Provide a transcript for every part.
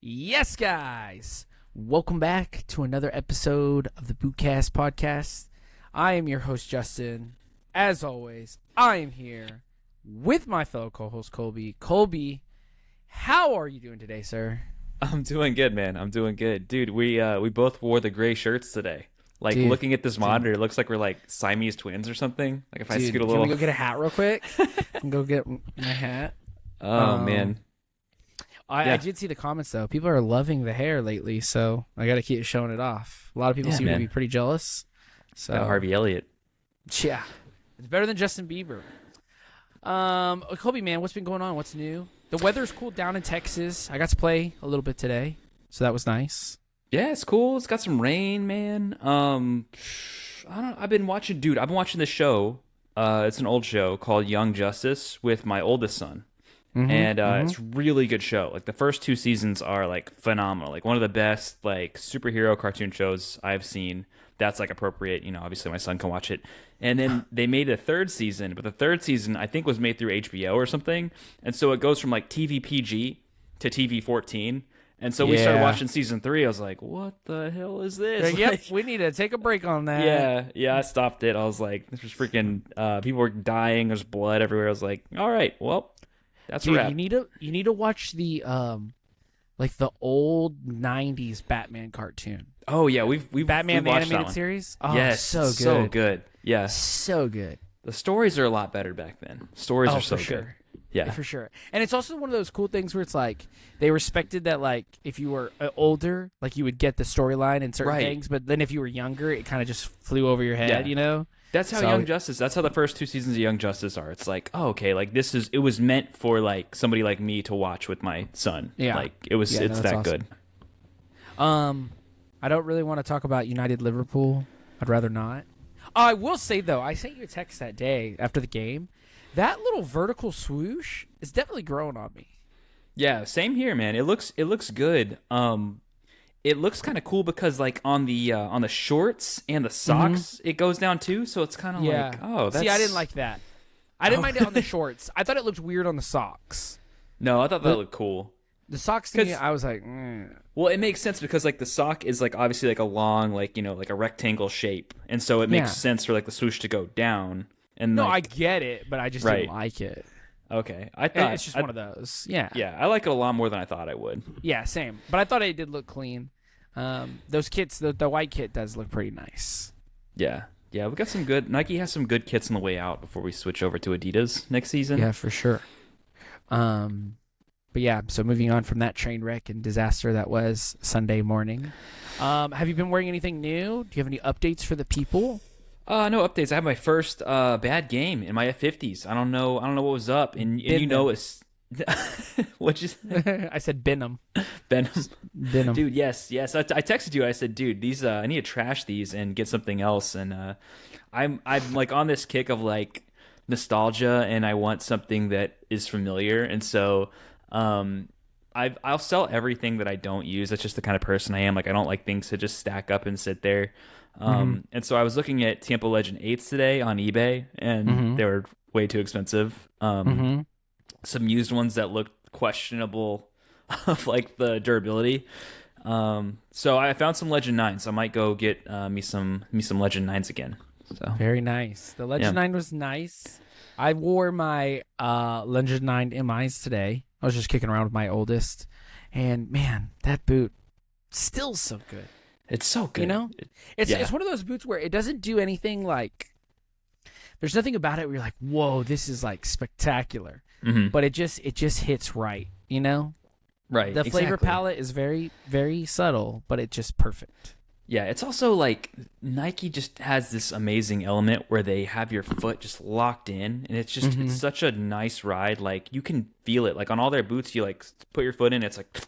Yes, guys. Welcome back to another episode of the Bootcast podcast. I am your host, Justin. As always, I am here with my fellow co-host, Colby. Colby, how are you doing today, sir? I'm doing good, man. I'm doing good. Dude, we both wore the gray shirts today. Like, Dude, looking at this monitor, it looks like we're like Siamese twins or something. Like, if I scoot a little... Can we go get a hat real quick? Can go get my hat. Oh, man. I did see the comments, though. People are loving the hair lately, so I got to keep showing it off. A lot of people seem to be pretty jealous. So Harvey Elliott. Yeah. It's better than Justin Bieber. Colby, man, what's been going on? What's new? The weather's cooled down in Texas. I got to play a little bit today, so that was nice. Yeah, it's cool. It's got some rain, man. I've been watching this show. It's an old show called Young Justice with my oldest son. It's a really good show. Like, the first two seasons are like phenomenal. Like, one of the best like superhero cartoon shows I've seen. That's like appropriate. You know, obviously my son can watch it. And then they made a third season, but the third season I think was made through HBO or something. And so it goes from like TV PG to TV 14. And so we started watching season 3. I was like, what the hell is this? Yep, we need to take a break on that. Yeah, I stopped it. I was like, this was freaking, people were dying. There's blood everywhere. I was like, all right, well, that's a wrap. You need to watch the like the old 90s Batman cartoon. Oh yeah, we've Batman we've the animated series. Oh, yes, so good. Yeah, so good. The stories are a lot better back then. Stories are so good. Yeah, for sure. And it's also one of those cool things where it's like they respected that, like, if you were older, like, you would get the storyline and certain things, but then if you were younger, it kind of just flew over your head, you know? That's how Young Justice, that's how the first two seasons of Young Justice are. It's like, oh, okay, like, it was meant for, like, somebody like me to watch with my son. Yeah. Like, it's that awesome. Good. I don't really want to talk about United Liverpool. I'd rather not. I will say, though, I sent you a text that day after the game. That little vertical swoosh is definitely growing on me. Yeah, same here, man. It looks good. It looks kind of cool because, like, on the shorts and the socks, it goes down too. So it's kind of like, oh, that's... See, I didn't like that. I didn't mind it on the shorts. I thought it looked weird on the socks. No, I thought that looked cool. The socks to me, I was like, Well, it makes sense because, like, the sock is, like, obviously like a long, like, you know, like a rectangle shape, and so it makes sense for, like, the swoosh to go down. And no, like, I get it, but I just didn't like it. Okay, I thought it's just one of those. Yeah, I like it a lot more than I thought I would. Yeah, same. But I thought it did look clean. Those kits, the white kit does look pretty nice. Yeah, we got some good. Nike has some good kits on the way out before we switch over to Adidas next season. Yeah, for sure. But yeah, so moving on from that train wreck and disaster that was Sunday morning. Have you been wearing anything new? Do you have any updates for the people? No updates. I had my first bad game in my F50s. I don't know what was up. And you know it's what'd you say? I said Benham. Benham. Dude, yes. I texted you. I said, dude, these I need to trash these and get something else. And I'm like on this kick of like nostalgia, and I want something that is familiar. And so I'll sell everything that I don't use. That's just the kind of person I am. Like, I don't like things to just stack up and sit there. And so I was looking at Tampa Legend 8s today on eBay, and they were way too expensive. Some used ones that looked questionable of like the durability. So I found some Legend 9s. So I might go get me some Legend 9s again. So very nice. The Legend 9 was nice. I wore my Legend 9 MIs today. I was just kicking around with my oldest, and man, that boot still so good. It's so good. You know? It's one of those boots where it doesn't do anything like... There's nothing about it where you're like, whoa, this is like spectacular. But it just hits right, you know? Right, the flavor palette is very, very subtle, but it's just perfect. Yeah, it's also like Nike just has this amazing element where they have your foot just locked in, and it's just it's such a nice ride. Like, you can feel it. Like, on all their boots, you like put your foot in, it's like...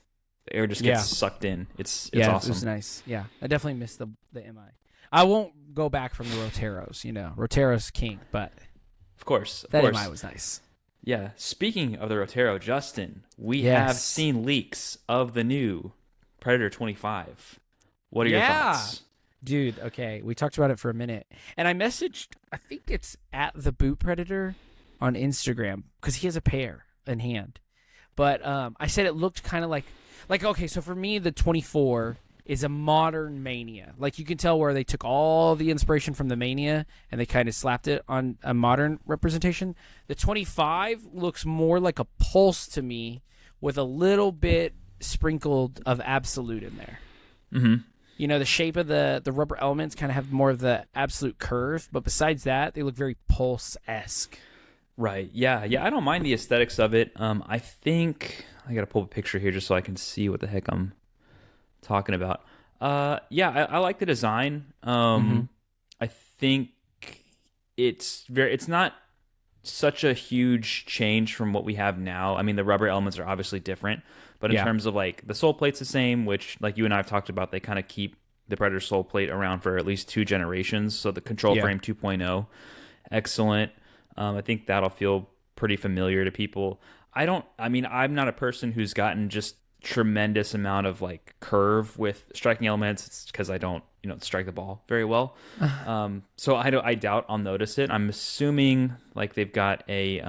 The air just gets sucked in. It's awesome. It was nice. Yeah, I definitely missed the MI. I won't go back from the Roteros. You know, Rotero's king, but of course, MI was nice. Yeah. Speaking of the Rotero, Justin, we have seen leaks of the new Predator 25. What are your thoughts? Dude, okay, we talked about it for a minute, and I messaged, I think it's at the Boot Predator on Instagram, because he has a pair in hand. But I said it looked kind of like like, okay, so for me, the 24 is a modern Mania. Like, you can tell where they took all the inspiration from the Mania and they kind of slapped it on a modern representation. The 25 looks more like a Pulse to me with a little bit sprinkled of Absolute in there. Mm-hmm. You know, the shape of the rubber elements kind of have more of the Absolute curve, but besides that, they look very Pulse-esque. Right. Yeah. Yeah. I don't mind the aesthetics of it. I think I got to pull a picture here just so I can see what the heck I'm talking about. Yeah, I like the design. I think it's not such a huge change from what we have now. I mean, the rubber elements are obviously different, but in terms of like the sole plate's the same, which like you and I have talked about, they kind of keep the Predator sole plate around for at least 2 generations. So the control frame 2.0, excellent. I think that'll feel pretty familiar to people. I'm not a person who's gotten just tremendous amount of like curve with striking elements. It's because I don't, strike the ball very well. So I doubt I'll notice it. I'm assuming like they've got a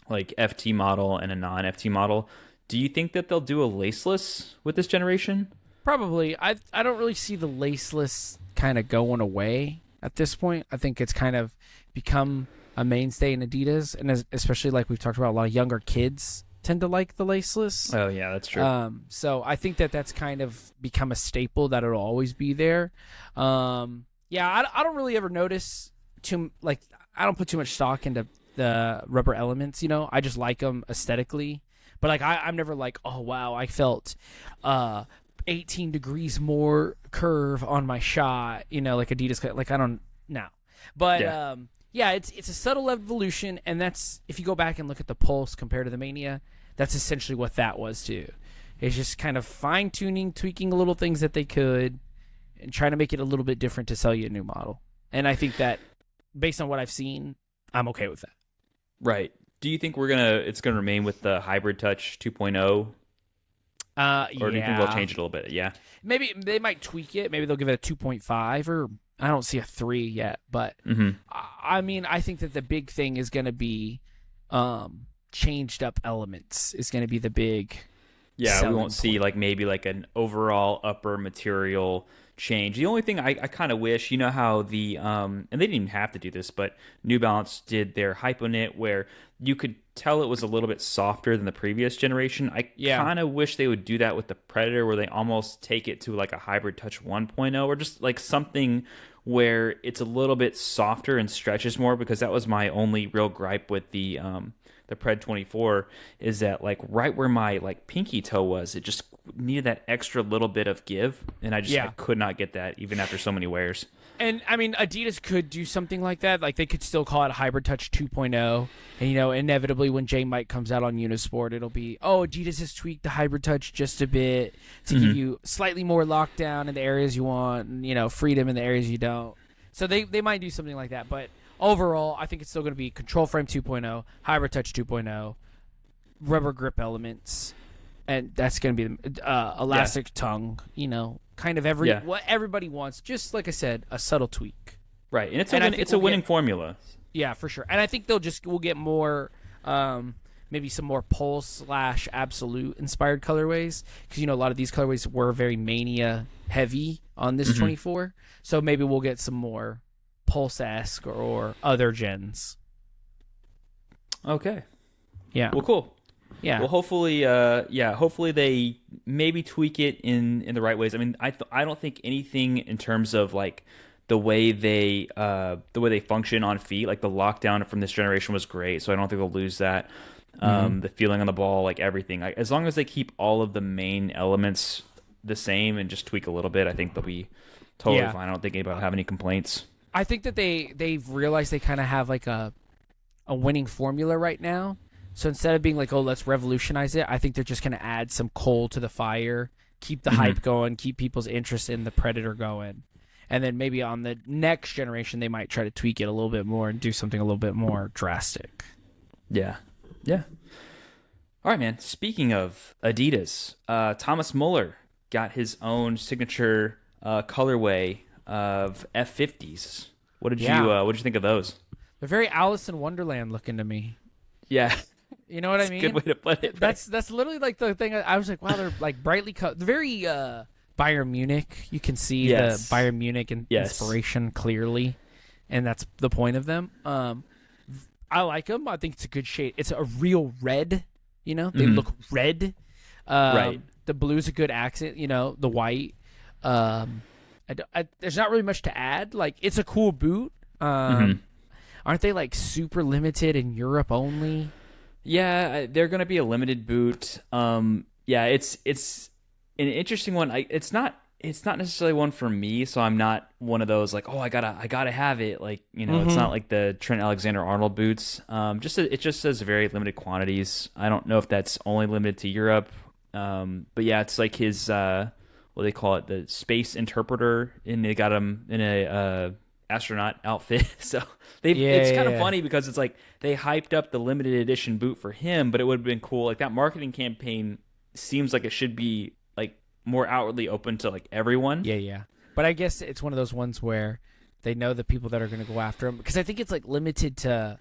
like FT model and a non-FT model. Do you think that they'll do a laceless with this generation? Probably. I don't really see the laceless kind of going away at this point. I think it's kind of become a mainstay in Adidas, and especially like we've talked about, a lot of younger kids tend to like the laceless. Oh yeah, that's true. So I think that's kind of become a staple that it'll always be there. I don't really ever notice I don't put too much stock into the rubber elements. I just like them aesthetically, but like I'm never like, oh wow, I felt 18 degrees more curve on my shot. Like Adidas, like I don't know, but yeah. It's a subtle evolution, and that's, if you go back and look at the Pulse compared to the Mania, that's essentially what that was too. It's just kind of fine-tuning, tweaking little things that they could, and trying to make it a little bit different to sell you a new model. And I think that, based on what I've seen, I'm okay with that. Right. Do you think it's gonna remain with the Hybrid Touch 2.0? Or do you think they'll change it a little bit? Yeah. Maybe they might tweak it. Maybe they'll give it a 2.5, or I don't see a 3 yet. But I mean, I think that the big thing is going to be changed up elements is going to be the big. Yeah, we won't see like maybe like an overall upper material change. The only thing I kind of wish, how the and they didn't even have to do this, but New Balance did their Hypoknit, where you could tell it was a little bit softer than the previous generation. I kind of wish they would do that with the Predator, where they almost take it to like a Hybrid Touch 1.0, or just like something where it's a little bit softer and stretches more, because that was my only real gripe with the Pred 24, is that like right where my like pinky toe was, it just needed that extra little bit of give, and I could not get that even after so many wears. And I mean, Adidas could do something like that. Like they could still call it Hybrid Touch 2.0, and inevitably when J Mike comes out on Unisport, it'll be, Adidas has tweaked the Hybrid Touch just a bit to give you slightly more lockdown in the areas you want, and freedom in the areas you don't. So they might do something like that, but overall, I think it's still going to be Control Frame 2.0, Hybrid Touch 2.0, rubber grip elements, and that's going to be elastic tongue, kind of what everybody wants. Just like I said, a subtle tweak. Right, and it's a winning formula. Yeah, for sure. And I think we'll get more, maybe some more Pulse / Absolute inspired colorways, because a lot of these colorways were very Mania heavy on this 24. So maybe we'll get some more Pulse-esque or other gens. Okay. Yeah. Well, cool. Yeah. Well, hopefully they maybe tweak it in the right ways. I mean, I don't think anything in terms of like the way they function on feet, like the lockdown from this generation was great, so I don't think they'll lose that. The feeling on the ball, like everything, like as long as they keep all of the main elements the same and just tweak a little bit, I think they'll be totally fine. I don't think anybody will have any complaints. I think that they've realized they kind of have like a winning formula right now. So instead of being like, let's revolutionize it, I think they're just going to add some coal to the fire, keep the hype going, keep people's interest in the Predator going. And then maybe on the next generation, they might try to tweak it a little bit more and do something a little bit more drastic. Yeah. Yeah. All right, man. Speaking of Adidas, Thomas Muller got his own signature colorway of F50s. What did you think of those? They're very Alice in Wonderland looking to me. Yeah. You know what I mean? Good way to put it. Right? That's literally like the thing. I was like, wow, they're like brightly cut, very Bayern Munich. You can see the Bayern Munich inspiration clearly, and that's the point of them. I like them. I think it's a good shade. It's a real red. You know, they look red. Right. The blue's a good accent. You know, the white. There's not really much to add. Like, it's a cool boot. Aren't they like super limited in Europe only? Yeah, they're going to be a limited boot. Yeah, it's an interesting one. It's not necessarily one for me, so I'm not one of those like, oh, I gotta have it. Like, you know, it's not like the Trent Alexander-Arnold boots. It just says very limited quantities. I don't know if that's only limited to Europe. But yeah, it's like his what they call it, the space interpreter, and they got him in a astronaut outfit. So it's kind of funny because it's like they hyped up the limited edition boot for him, but it would have been cool. Like, that marketing campaign seems like it should be like more outwardly open to like everyone. Yeah. But I guess it's one of those ones where they know the people that are going to go after him, because I think it's like limited to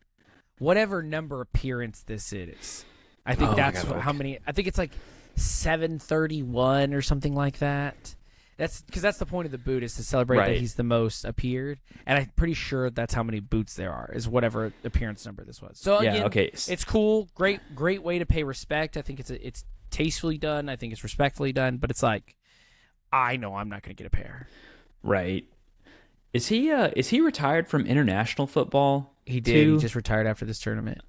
whatever number appearance this is. I think how many. I think it's like 731 or something like that. That's because that's the point of the boot, is to celebrate that he's the most appeared, and I'm pretty sure that's how many boots there are, is whatever appearance number this was. So again, it's cool, great way to pay respect. I think it's tastefully done. I think it's respectfully done, but it's like, I know I'm not going to get a pair. Right? Is he retired from international football? He did. He just retired after this tournament.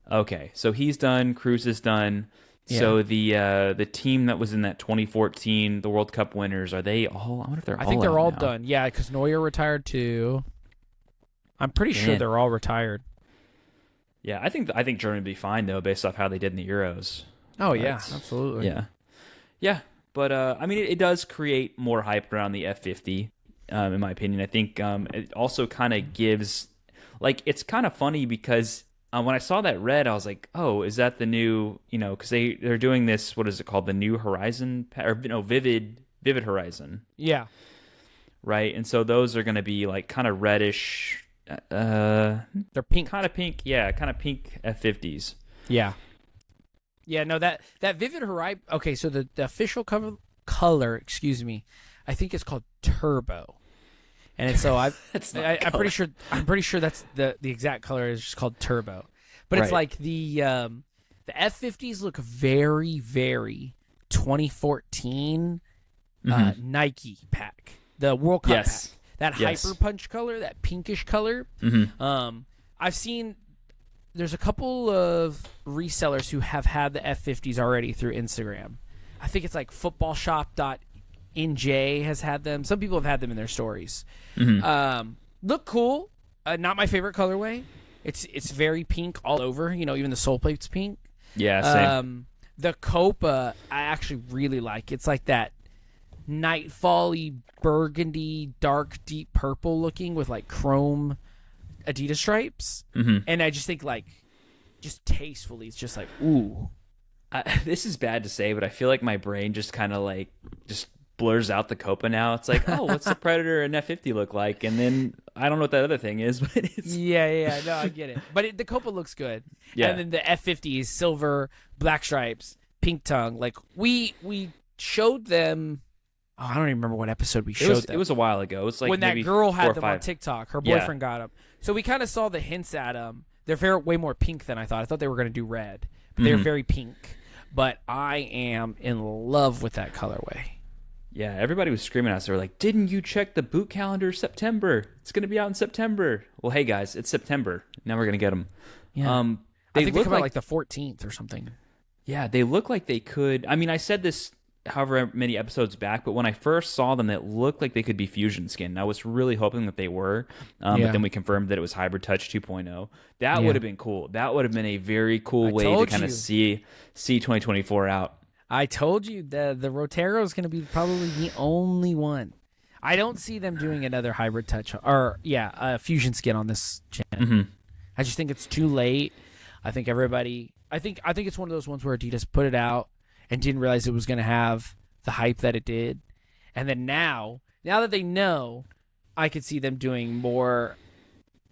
Okay, so he's done. Cruz is done. Yeah. So the team that was in that 2014, the World Cup winners, are they all? I wonder if they're all. I think they're all now. done. Yeah, because Neuer retired too. I'm pretty sure they're all retired. Yeah, I think Germany would be fine though, based off how they did in the Euros. Oh yeah, absolutely. Yeah. But I mean, it does create more hype around the F50, in my opinion. I think it also kind of gives, like, it's kind of funny because. When I saw that red, I was like, "Oh, is that the new?" You know, because they're doing this. What is it called? The New Horizon, or Vivid Horizon. Yeah. Right, and so those are going to be like kind of reddish. They're pink, kind of pink. Yeah, kind of pink F50s. Yeah. Yeah. No, that Vivid Horizon. Okay, so the official color, excuse me, I think it's called Turbo. And so I'm pretty sure that's the exact color is just called Turbo, but it's like the F50s look very, very 2014 Nike pack, the World Cup pack, that Hyper Punch color, that pinkish color. I've seen there's a couple of resellers who have had the F50s already through Instagram. I think it's like footballshop.nj has had them. Some people have had them in their stories. Look cool. Not my favorite colorway. It's very pink all over. You know, even the sole plate's pink. Yeah, same. The Copa I actually really like. It's like that nightfall-y burgundy, dark, deep purple looking with like chrome Adidas stripes. And I just think like, just tastefully, it's just like, ooh. This is bad to say, but I feel like my brain just kind of like just blurs out the Copa now. It's like, oh, what's the Predator and F50 look like? And then I don't know what that other thing is, but it's no, I get it. But the Copa looks good. Yeah. And then the F50 is silver, black stripes, pink tongue. Like we showed them. Oh, I don't even remember what episode we showed them. It was a while ago. It was like when that maybe girl had 4 or them 5. on TikTok. Her boyfriend got them. So we kind of saw the hints at them. They're way more pink than I thought. I thought they were going to do red, but they're very pink. But I am in love with that colorway. Yeah, everybody was screaming at us. They were like, "Didn't you check the boot calendar? September. It's going to be out in September." Well, hey guys, it's September. Now we're going to get them. Yeah. I think they come out like the 14th or something. Yeah, they look like they could. I mean, I said this however many episodes back, but when I first saw them, it looked like they could be fusion skin. I was really hoping that they were, but then we confirmed that it was Hybrid Touch 2.0. That would have been cool. That would have been a very cool way to kind of see 2024 out. I told you the Rotero is going to be probably the only one. I don't see them doing another Hybrid Touch or fusion skin on this gen. I just think it's too late. I think I think it's one of those ones where Adidas put it out and didn't realize it was going to have the hype that it did. And then now that they know, I could see them doing more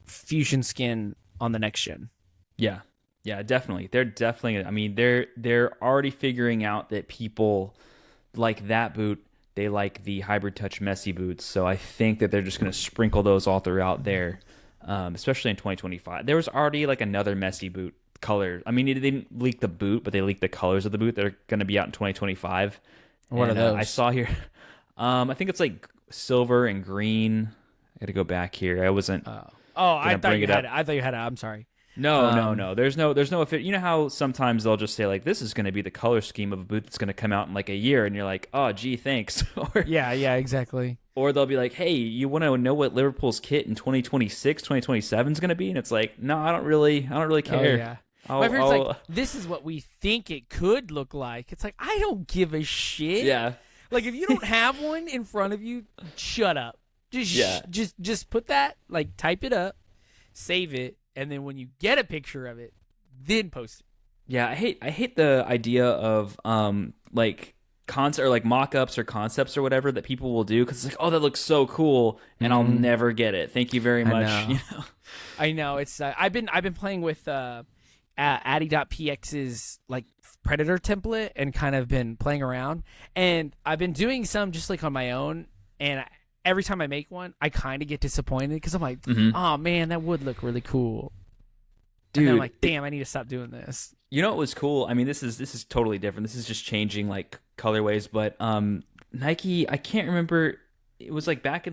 fusion skin on the next gen. Yeah. Yeah, definitely. They're definitely. I mean, they're already figuring out that people like that boot. They like the Hybrid Touch Messi boots. So I think that they're just going to sprinkle those all throughout there, especially in 2025. There was already like another Messi boot color. I mean, they didn't leak the boot, but they leaked the colors of the boot that are going to be out in 2025. What are those? I saw here. I think it's like silver and green. I got to go back here. I wasn't. I thought you had it. I thought you had it. I'm sorry. No. There's no. You know how sometimes they'll just say like, "This is going to be the color scheme of a boot that's going to come out in like a year," and you're like, "Oh, gee, thanks." Yeah, exactly. Or they'll be like, "Hey, you want to know what Liverpool's kit in 2026, 2027 is going to be?" And it's like, "No, I don't really care." Oh, yeah. My friend's like, "This is what we think it could look like." It's like, I don't give a shit. Yeah. Like, if you don't have one in front of you, shut up. Just put that, like, type it up, save it, and then when you get a picture of it, then post it. Yeah, I hate the idea of like concept or like mock-ups or concepts or whatever that people will do, because it's like, oh, that looks so cool, and I'll never get it. Thank you very much. I know. It's I've been playing with Adi.px's like Predator template and kind of been playing around, and I've been doing some just like on my own, and every time I make one, I kind of get disappointed because I'm like, oh man, that would look really cool. Dude, and then I'm like, damn, I need to stop doing this. You know what was cool? I mean, this is totally different. This is just changing like colorways, but Nike, I can't remember. It was like back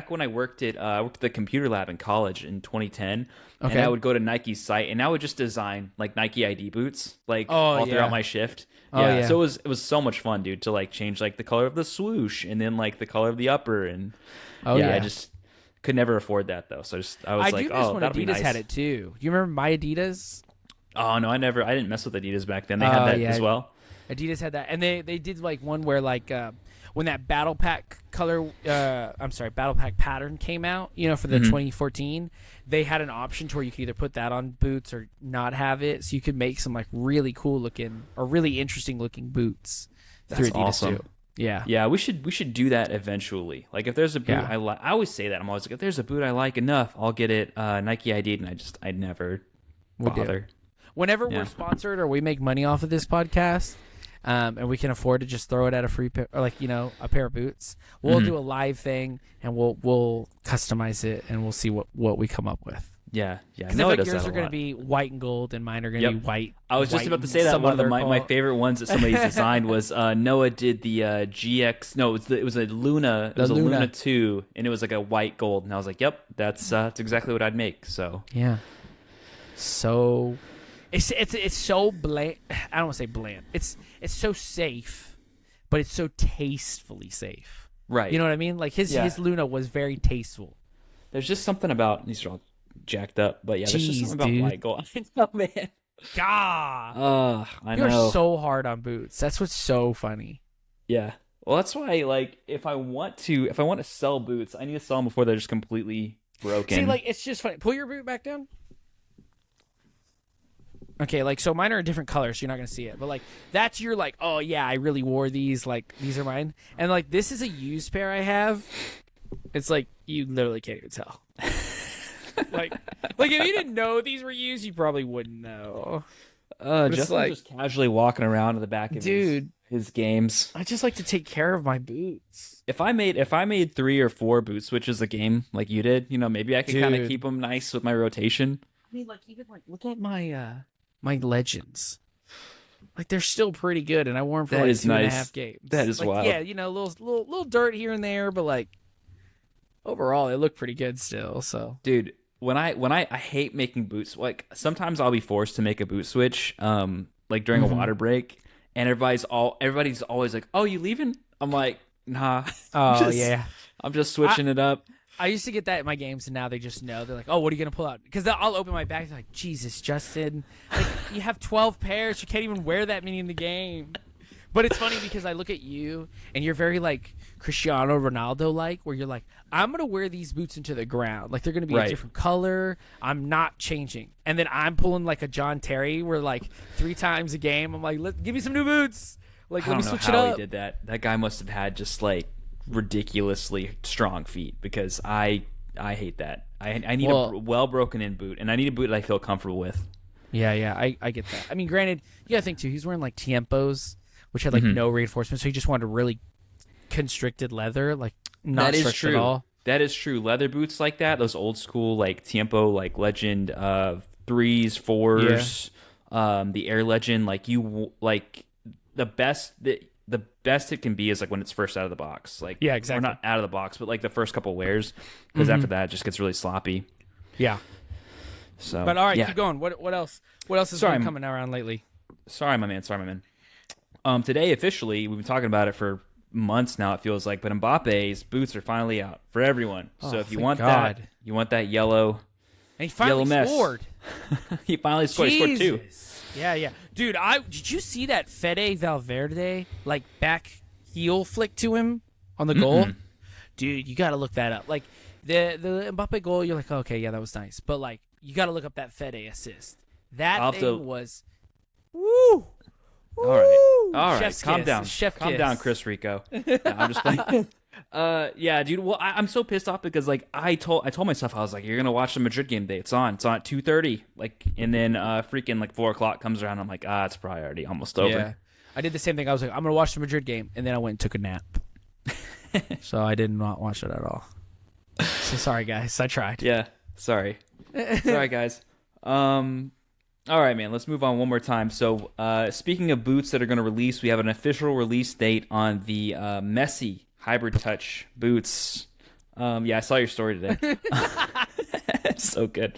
when I worked at the computer lab in college in 2010, and I would go to Nike's site and I would just design like Nike ID boots like all throughout my shift. So it was so much fun, dude, to like change like the color of the swoosh and then like the color of the upper, and I just could never afford that though. So I was like, oh, that'd be nice. Adidas had it too. Do you remember my Adidas? Oh no, I didn't mess with Adidas back then. They had that as well. Adidas had that, and they did like one where like when that battle pack pattern came out, you know, for the 2014, they had an option to where you could either put that on boots or not have it, so you could make some like really cool looking or really interesting looking boots through Adidas awesome. Too. Yeah, we should do that eventually. Like if there's a boot I like, I always say that. I'm always like, if there's a boot I like enough, I'll get it Nike ID'd, and I never bother. Whenever we're sponsored or we make money off of this podcast, and we can afford to just throw it at a free pair, or like, you know, a pair of boots, we'll do a live thing and we'll customize it and we'll see what we come up with. Yeah. No, like yours are going to be white and gold, and mine are going to be white. I was just about to say that one of my favorite ones that somebody's designed was Noah did the GX. No, it was a Luna. It was a Luna 2, and it was like a white gold. And I was like, yep, that's exactly what I'd make. So yeah. So it's so bland. I don't want to say bland. It's so safe, but it's so tastefully safe. Right. You know what I mean? Like his Luna was very tasteful. There's just something about these are all jacked up, but there's just something about white gold. I know, man. God. I know. You're so hard on boots. That's what's so funny. Yeah. Well, that's why, like, if I want to sell boots, I need to sell them before they're just completely broken. See, like, it's just funny. Pull your boot back down. Okay, like, so mine are in different colors, so you're not going to see it. But, like, that's your, like, oh, yeah, I really wore these. Like, these are mine. And, like, this is a used pair I have. It's like, you literally can't even tell. like if you didn't know these were used, you probably wouldn't know. Just like just casually walking around in the back of his games. I just like to take care of my boots. If I made 3 or 4 boot switches a game like you did, you know, maybe I could kind of keep them nice with my rotation. I mean, like, even like, look at my my Legends. Like, they're still pretty good, and I wore them for like 2.5 games. That is like, wild. Yeah, you know, little dirt here and there, but like overall, they look pretty good still. So, dude, when I hate making boots. Like sometimes I'll be forced to make a boot switch, like during a water break, and everybody's always like, "Oh, you leaving?" I'm like, "Nah." I'm just switching it up. I used to get that in my games, and now they just know. They're like, "Oh, what are you gonna pull out?" Because I'll open my bag. They're like, "Jesus, Justin, like you have 12 pairs. You can't even wear that many in the game." But it's funny because I look at you, and you're very like Cristiano Ronaldo like, where you're like, I'm gonna wear these boots into the ground. Like they're gonna be a different color. I'm not changing. And then I'm pulling like a John Terry, where like 3 times a game, I'm like, give me some new boots. Like let me switch it up. I don't know how he did that. That guy must have had just like ridiculously strong feet, because I hate that. I need a well broken in boot, and I need a boot that I feel comfortable with. Yeah, I get that. I mean, granted, you gotta think too. He's wearing like Tiempos, which had like no reinforcement, so he just wanted really constricted leather, like not stretched at all. That is true. Leather boots like that, those old school like Tiempo, like Legend 3s, 4s, the Air Legend, like the best it can be is like when it's first out of the box. Like, yeah, exactly. Or not out of the box, but like the first couple wears, because after that it just gets really sloppy. Yeah. So, but all right, keep going. What else? What else has been coming around lately? Sorry, my man. Today officially, we've been talking about it for months now. It feels like, but Mbappe's boots are finally out for everyone. So if you want that yellow, and he finally scored. He finally scored. He scored 2. Yeah. Dude, did you see that Fede Valverde like back heel flick to him on the goal? Dude, you got to look that up. Like the Mbappe goal, you're like, okay, yeah, that was nice, but like you got to look up that Fede assist. That thing was, woo. All right. Chef's Calm kiss. down. Calm down, Chris Rico. No, I'm just playing. Yeah, dude. Well, I'm so pissed off because like I told myself, I was like, you're gonna watch the Madrid game day. It's on at 2:30. Like, and then freaking like 4:00 comes around. I'm like, it's probably already almost over. Yeah. I did the same thing. I was like, I'm gonna watch the Madrid game, and then I went and took a nap. So I did not watch it at all. So sorry, guys. I tried. Yeah. Sorry, guys. All right, man, let's move on one more time. So speaking of boots that are going to release, we have an official release date on the Messi Hybrid Touch boots. Yeah, I saw your story today. So good.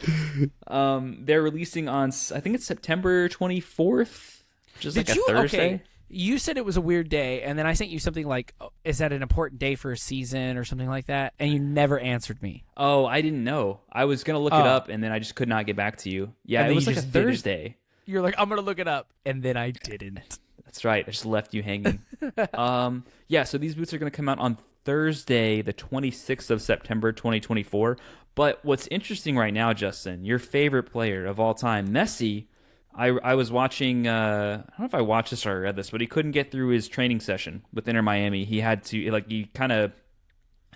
They're releasing on, I think it's September 24th, which is like a Thursday. Okay. You said it was a weird day, and then I sent you something like, is that an important day for a season or something like that? And you never answered me. Oh, I didn't know. I was going to look it up, and then I just could not get back to you. Yeah, it was like a Thursday. You're like, I'm going to look it up, and then I didn't. That's right. I just left you hanging. Yeah, so these boots are going to come out on Thursday, the 26th of September, 2024. But what's interesting right now, Justin, your favorite player of all time, Messi, I was watching, I don't know if I watched this or read this, but he couldn't get through his training session with Inter Miami. He had to, I think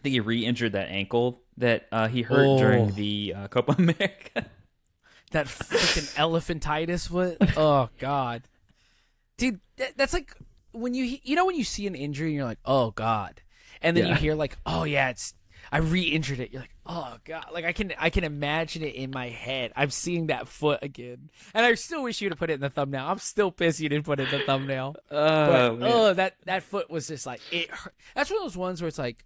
he re-injured that ankle that he hurt during the Copa America. That freaking elephantitis foot. Oh, God. Dude, that's like when when you see an injury and you're like, oh, God. And then you hear like, oh, yeah, I re-injured it. You're like, oh God! Like I can imagine it in my head. I'm seeing that foot again, and I still wish you would have put it in the thumbnail. I'm still pissed you didn't put it in the thumbnail. That foot was just like it. That's one of those ones where it's like,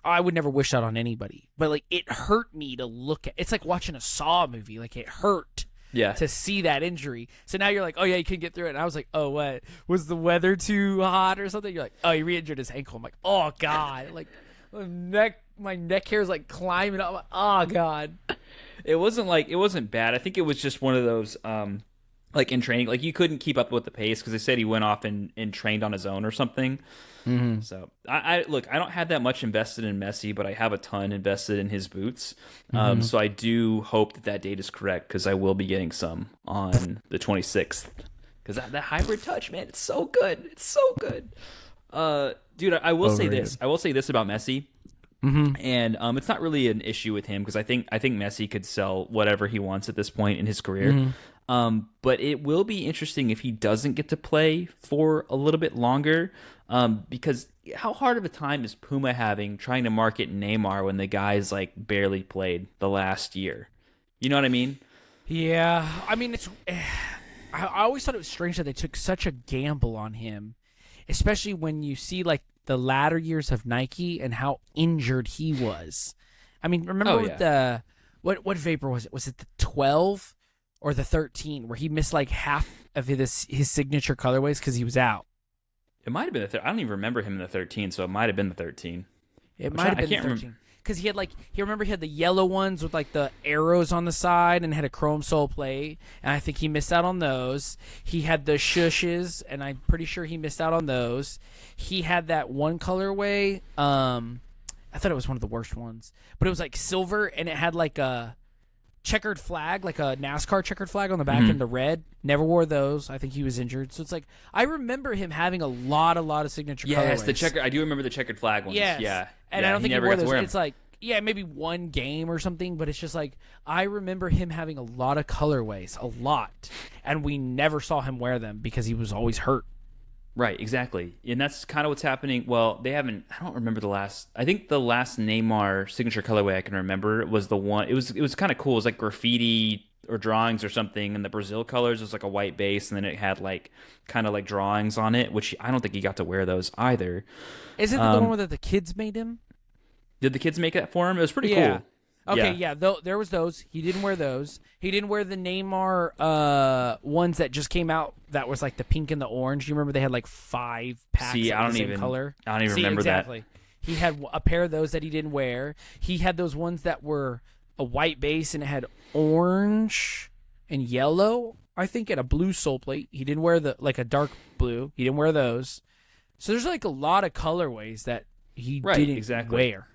I would never wish that on anybody, but like it hurt me to look at. It's like watching a Saw movie. Like it hurt. Yeah. To see that injury. So now you're like, oh yeah, you can get through it. And I was like, oh what? Was the weather too hot or something? You're like, oh, he re-injured his ankle. I'm like, oh God, like my neck hair is like climbing up. Oh God. It wasn't bad. I think it was just one of those like in training, like you couldn't keep up with the pace because they said he went off and trained on his own or something. Mm-hmm. So I don't have that much invested in Messi, but I have a ton invested in his boots. So I do hope that date is correct because I will be getting some on the 26th. Because that hybrid touch, man, it's so good. It's so good. Dude, I will say this. I will say this about Messi. Mm-hmm. And it's not really an issue with him because I think Messi could sell whatever he wants at this point in his career. Mm-hmm. But it will be interesting if he doesn't get to play for a little bit longer. Because how hard of a time is Puma having trying to market Neymar when the guy's like barely played the last year? You know what I mean? Yeah. I mean, I always thought it was strange that they took such a gamble on him, especially when you see like the latter years of Nike and how injured he was. I mean, remember what Vapor was it? Was it the 12 or the 13 where he missed like half of his signature colorways because he was out? It might have been I don't even remember him in the 13, so it might have been the 13. It might have been the 13. Because he had he had the yellow ones with like the arrows on the side and had a chrome sole plate, and I think he missed out on those. He had the shushes, and I'm pretty sure he missed out on those. He had that one colorway. I thought it was one of the worst ones, but it was like silver, and it had like a checkered flag, like a NASCAR checkered flag on the back in the red. Never wore those. I think he was injured. So it's like I remember him having a lot of signature colorways. Yes, I do remember the checkered flag ones. Yes. Yeah. And I don't think he wore those. It's like maybe one game or something, but it's just like I remember him having a lot of colorways, a lot, and we never saw him wear them because he was always hurt. Right, exactly. And that's kind of what's happening. Well, they haven't, I don't remember I think the last Neymar signature colorway I can remember was the one, it was kind of cool. It was like graffiti or drawings or something, and the Brazil colors was like a white base, and then it had like kind of like drawings on it, which I don't think he got to wear those either. Isn't it the one that the kids made him? Did the kids make it for him? It was pretty cool. Okay, yeah. There was those. He didn't wear those. He didn't wear the Neymar ones that just came out. That was like the pink and the orange. You remember they had like 5 packs of the same color. I don't even remember exactly. that. He had a pair of those that he didn't wear. He had those ones that were a white base and it had orange and yellow. I think, and a blue sole plate. He didn't wear like a dark blue. He didn't wear those. So there's like a lot of colorways that he didn't wear.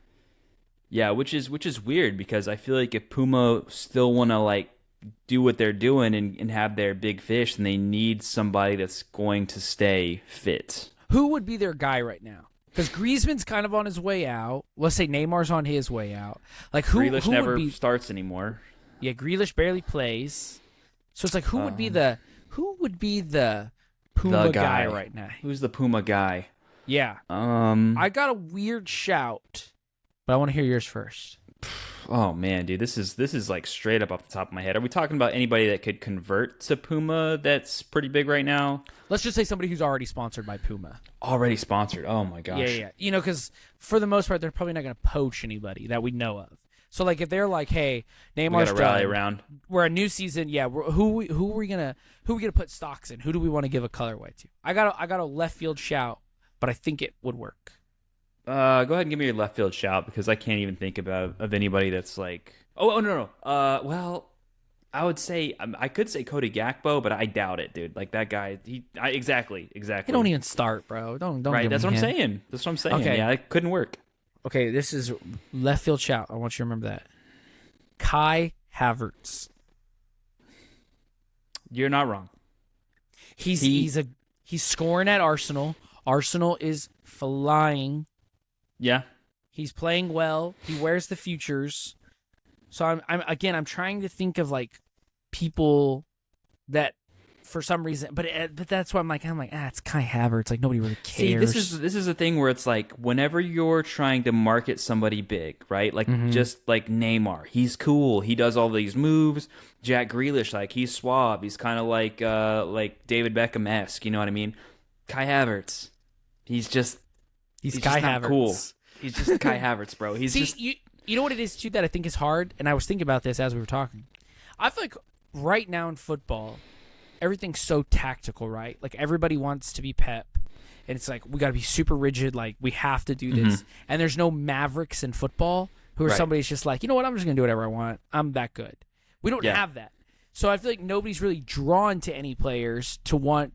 Yeah, which is weird because I feel like if Puma still want to like do what they're doing and have their big fish, then they need somebody that's going to stay fit. Who would be their guy right now? Because Griezmann's kind of on his way out. Let's say Neymar's on his way out. Like Grealish never starts anymore. Yeah, Grealish barely plays. So it's like who would be the Puma guy right now? Who's the Puma guy? Yeah. I got a weird shout. But I want to hear yours first. Oh man, dude, this is like straight up off the top of my head. Are we talking about anybody that could convert to Puma that's pretty big right now? Let's just say somebody who's already sponsored by Puma. Already sponsored. Oh my gosh. Yeah. You know, because for the most part, they're probably not going to poach anybody that we know of. So like, if they're like, "Hey, Neymar's done. Rally around. We're a new season. Yeah, who are we gonna put stocks in? Who do we want to give a colorway to?" I got a left field shout, but I think it would work. Go ahead and give me your left field shout because I can't even think of anybody that's like. Oh no. Well, I would say I could say Cody Gakpo, but I doubt it, dude. Like that guy, exactly. He don't even start, bro. Don't. Right, that's what I'm saying. That's what I'm saying. Okay. Yeah, it couldn't work. Okay, this is left field shout. I want you to remember that. Kai Havertz. You're not wrong. He's scoring at Arsenal. Arsenal is flying. Yeah. He's playing well. He wears the futures. So I'm trying to think of like people that for some reason, but that's why I'm like it's Kai Havertz. Like nobody really cares. See, this is a thing where it's like whenever you're trying to market somebody big, right? Like just like Neymar, he's cool. He does all these moves. Jack Grealish, like he's suave. He's kind of like David Beckham-esque. You know what I mean? Kai Havertz, he's Kai just Havertz. Cool. He's just Kai Havertz, bro. You know what it is too that I think is hard, and I was thinking about this as we were talking. I feel like right now in football, everything's so tactical, right? Like everybody wants to be Pep, and it's like we got to be super rigid. Like we have to do this, and there's no mavericks in football who are somebody's just like, you know what, I'm just gonna do whatever I want. I'm that good. We don't have that, so I feel like nobody's really drawn to any players to want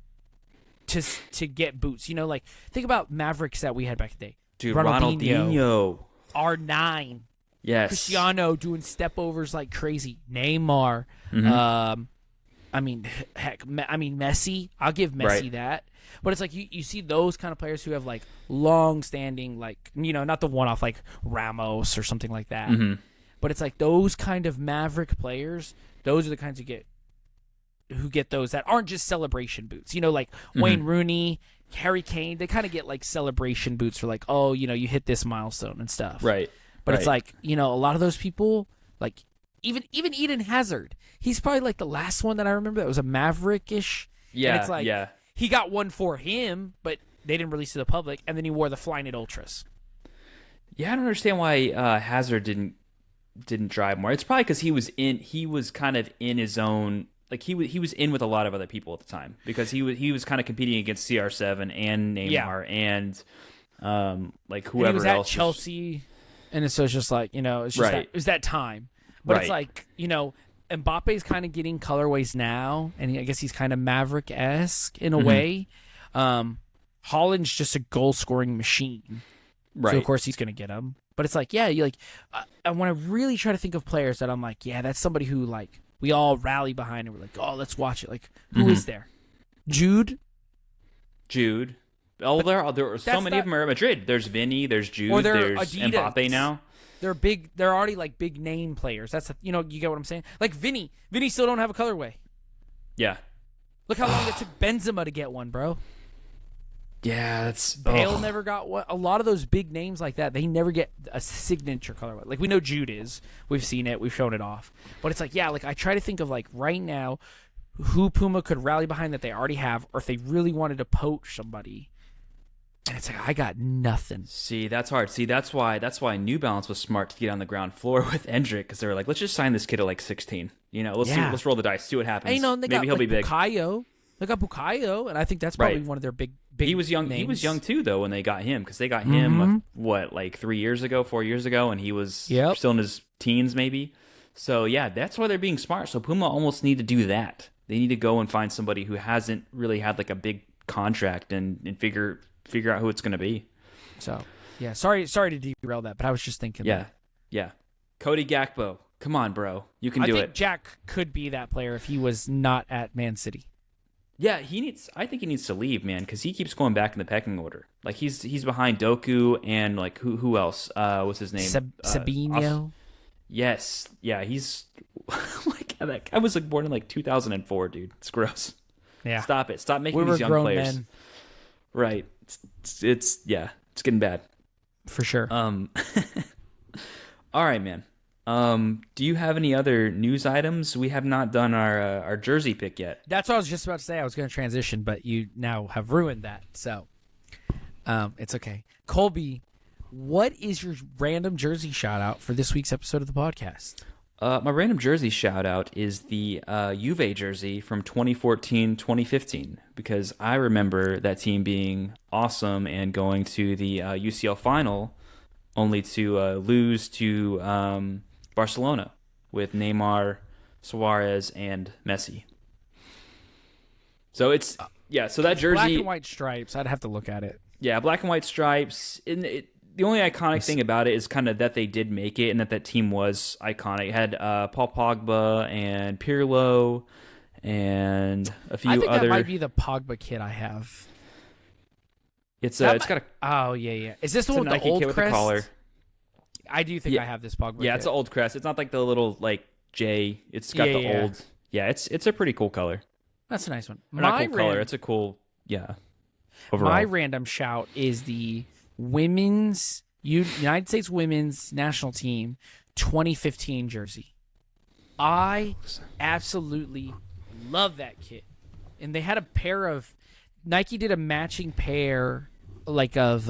to get boots. You know, like think about Mavericks that we had back in the day. Dude, Ronaldinho. R9. Yes. Cristiano doing step overs like crazy. Neymar. Messi. I'll give Messi that. But it's like you see those kind of players who have like long standing, like, you know, not the one off like Ramos or something like that. But it's like those kind of maverick players, those are the kinds who get those that aren't just celebration boots. You know, like Wayne Rooney, Harry Kane, they kind of get like celebration boots for like, oh, you know, you hit this milestone and stuff. Right. But it's like, you know, a lot of those people, like even Eden Hazard, he's probably like the last one that I remember that was a maverick-ish. Yeah, and it's like, he got one for him, but they didn't release to the public, and then he wore the Flyknit Ultras. Yeah, I don't understand why Hazard didn't drive more. It's probably because he was kind of in his own. Like he was in with a lot of other people at the time because he was kind of competing against CR7 and Neymar and like whoever and he was else. At Chelsea, and so it's just like, you know, it's just it was that time. But it's like, you know, Mbappe's kind of getting colorways now, and I guess he's kind of Maverick-esque in a way. Holland's just a goal scoring machine, so of course he's gonna get them. But it's like, I want to really try to think of players that I'm like, yeah, that's somebody who like. We all rally behind and we're like, oh, let's watch it. Like, who is there? Jude, Oh, there are so many of them are at Madrid. There's Vinny, there's Jude, there's Adidas. Mbappe now. They're big. They're already like big name players. You get what I'm saying? Like Vinny still don't have a colorway. Yeah. Look how long it took Benzema to get one, bro. Yeah, that's Bale never got one. A lot of those big names like that, they never get a signature colorway. Like we know Jude is. We've seen it. We've shown it off. But it's like, yeah, like I try to think of like right now who Puma could rally behind that they already have, or if they really wanted to poach somebody. And it's like I got nothing. See, that's hard. See, that's why New Balance was smart to get on the ground floor with Endrick, because they were like, let's just sign this kid at like 16. Let's roll the dice, see what happens. And, Maybe he'll be big. Bukayo. They got Bukayo, and I think that's probably one of their big. He was young. Names. He was young too, though, when they got him, because they got him like 4 years ago, and he was still in his teens, maybe. So yeah, that's why they're being smart. So Puma almost need to do that. They need to go and find somebody who hasn't really had like a big contract and figure out who it's going to be. So yeah, sorry to derail that, but I was just thinking. Yeah. Cody Gakpo, come on, bro, you can do it. I think Jack could be that player if he was not at Man City. Yeah, I think he needs to leave, man, because he keeps going back in the pecking order. Like he's behind Doku and like who else? What's his name? Sabinho. Yes, yeah, he's like that guy was like born in like 2004, dude. It's gross. Yeah, stop it. Stop making these young players. Men. Right. It's getting bad for sure. All right, man. Do you have any other news items? We have not done our jersey pick yet. That's what I was just about to say. I was going to transition, but you now have ruined that. So, it's okay. Colby, what is your random jersey shout out for this week's episode of the podcast? My random jersey shout out is the Juve jersey from 2014-2015, because I remember that team being awesome and going to the UCL final, only to lose to Barcelona with Neymar, Suarez, and Messi. So it's so that jersey, black and white stripes. I'd have to look at it. Yeah, black and white stripes. The only iconic thing about it is kind of that they did make it and that team was iconic. It had Paul Pogba and Pirlo and a few other. I think that might be the Pogba kit I have. It's got a. Oh yeah. Is this the one with the old crest? With the collar. I do think I have this Pogba. Yeah, it's an old crest. It's not like the little like J. It's got the old. Yeah, it's a pretty cool color. That's a nice one. Not cool color. It's a cool. Yeah. Overall. My random shout is the women's United States women's national team 2015 jersey. I absolutely love that kit. And they had a pair of Nike did a matching pair like of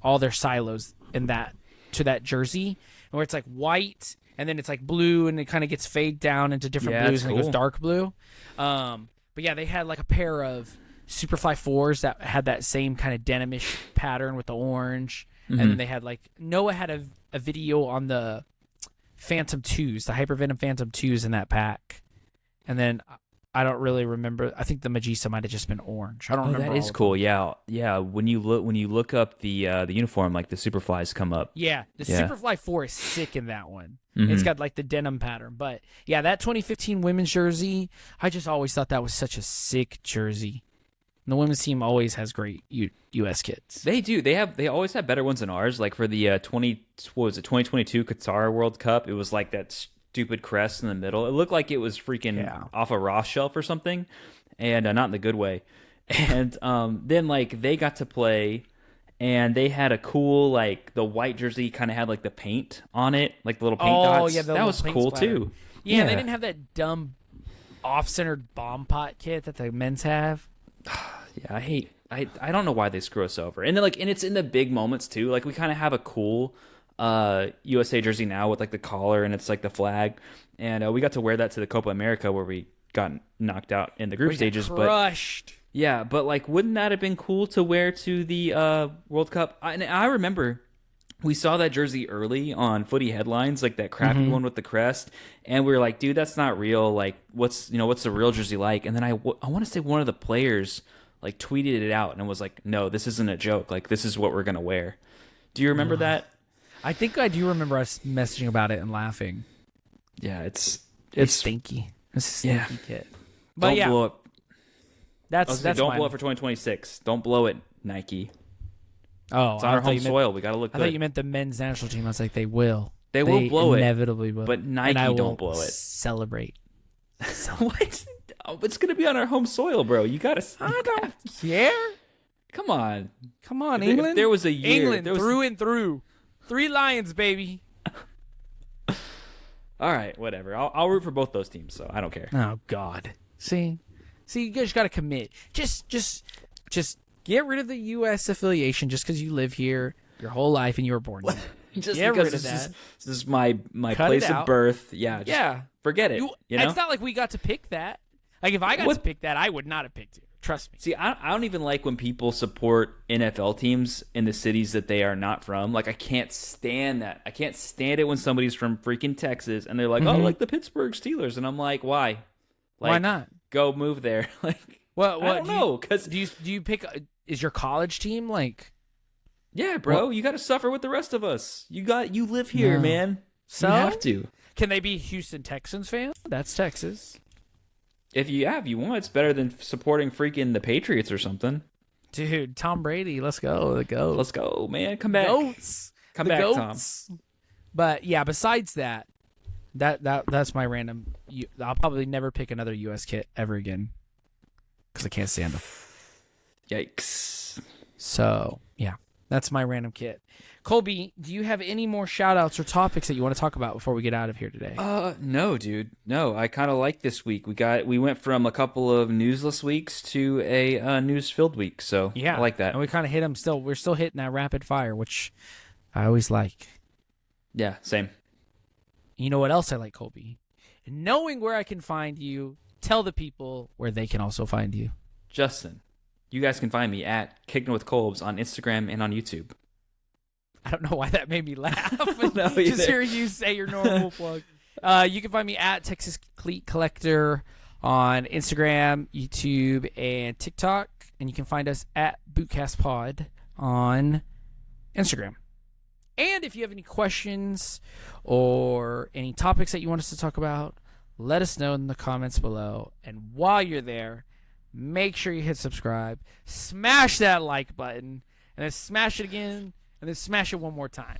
all their silos in that to that jersey, where it's like white and then it's like blue and it kind of gets fade down into different blues and it goes dark blue. But yeah, they had like a pair of Superfly 4s that had that same kind of denimish pattern with the orange. And then they had like Noah had a video on the Phantom 2s, the Hypervenom Phantom 2s in that pack. And then I don't really remember. I think the Magisa might have just been orange. I don't remember. That is cool. Yeah. When you look up the uniform, like the Superflies come up. Yeah, the Superfly 4 is sick in that one. It's got like the denim pattern. But yeah, that 2015 women's jersey, I just always thought that was such a sick jersey. And the women's team always has great U.S. kits. They do. They always have better ones than ours. Like for the 2022 Qatar World Cup, it was like that stupid crest in the middle. It looked like it was freaking off a Ross shelf or something, and not in the good way. And then like they got to play, and they had a cool like the white jersey kind of had like the paint on it, like the little paint dots. Yeah, that was cool splatter. Too. Yeah, they didn't have that dumb off-centered bomb pot kit that the men's have. Yeah, I don't know why they screw us over. And then and it's in the big moments too. Like we kind of have a cool USA jersey now with like the collar and it's like the flag. And we got to wear that to the Copa America where we got knocked out in the group stages. Crushed. But but like wouldn't that have been cool to wear to the World Cup? And I remember we saw that jersey early on Footy Headlines, like that crappy one with the crest, and we were like, dude, that's not real. Like, what's the real jersey like? And then I want to say one of the players like tweeted it out and was like, no, this isn't a joke. Like, this is what we're gonna wear. Do you remember that? I think I do remember us messaging about it and laughing. Yeah, it's stinky. It's a stinky kit. But don't blow it. That's don't blow it for 2026. Don't blow it Nike. Oh, it's on our home soil. We got to look good. I thought you meant the men's national team. I was like, they will. They will blow inevitably it. Will. But Nike don't blow it. Celebrate. What? Oh, it's going to be on our home soil, bro. You got to. I don't care. Come on. England. If there was a year. England, through and through. 3 Lions, baby. All right, whatever. I'll root for both those teams, so I don't care. Oh, God. See, you guys got to commit. Just get rid of the U.S. affiliation just because you live here your whole life and you were born here. Just get because rid of that. This is my place of birth. Yeah. Forget it. You know? It's not like we got to pick that. Like, if I got to pick that, I would not have picked it. Trust me. See, I don't even like when people support NFL teams in the cities that they are not from. Like, I can't stand that. I can't stand it when somebody's from freaking Texas and they're like, oh, like the Pittsburgh Steelers. And I'm like, why? Like, why not? Go move there. Like, I don't know. Because do you pick? Is your college team like? Yeah, bro. You got to suffer with the rest of us. You live here, man. So you have to. Can they be Houston Texans fans? That's Texas. If you want, it's better than supporting freaking the Patriots or something. Dude, Tom Brady, let's go. The GOAT. Let's go, man. Come back. Goats. Come back, Goats. Tom. But yeah, besides that's my random. I'll probably never pick another U.S. kit ever again because I can't stand them. Yikes. So yeah, that's my random kit. Colby, do you have any more shout-outs or topics that you want to talk about before we get out of here today? No, dude. No, I kind of like this week. We went from a couple of newsless weeks to a news-filled week, so yeah, I like that. And we kind of hit them still. We're still hitting that rapid fire, which I always like. Yeah, same. You know what else I like, Colby? Knowing where I can find you, tell the people where they can also find you. Justin, you guys can find me at Kicking with Colbs on Instagram and on YouTube. I don't know why that made me laugh. No, just hearing you say your normal plug. You can find me at Texas Cleat Collector on Instagram, YouTube, and TikTok. And you can find us at Bootcast Pod on Instagram. And if you have any questions or any topics that you want us to talk about, let us know in the comments below. And while you're there, make sure you hit subscribe, smash that like button, and then smash it again. And then smash it one more time.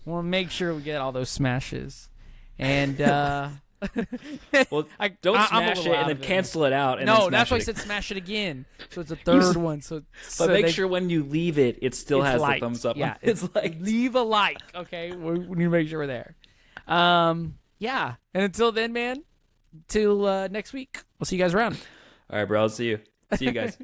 We want to make sure we get all those smashes. And well, don't smash it and then cancel it out. And no, then that's why I said smash it again. So it's a third one. But make sure when you leave it still has the thumbs up. Yeah, it's like leave a like. Okay, we need to make sure we're there. Yeah. And until then, man. Till next week. We'll see you guys around. All right, bro. I'll see you. See you guys.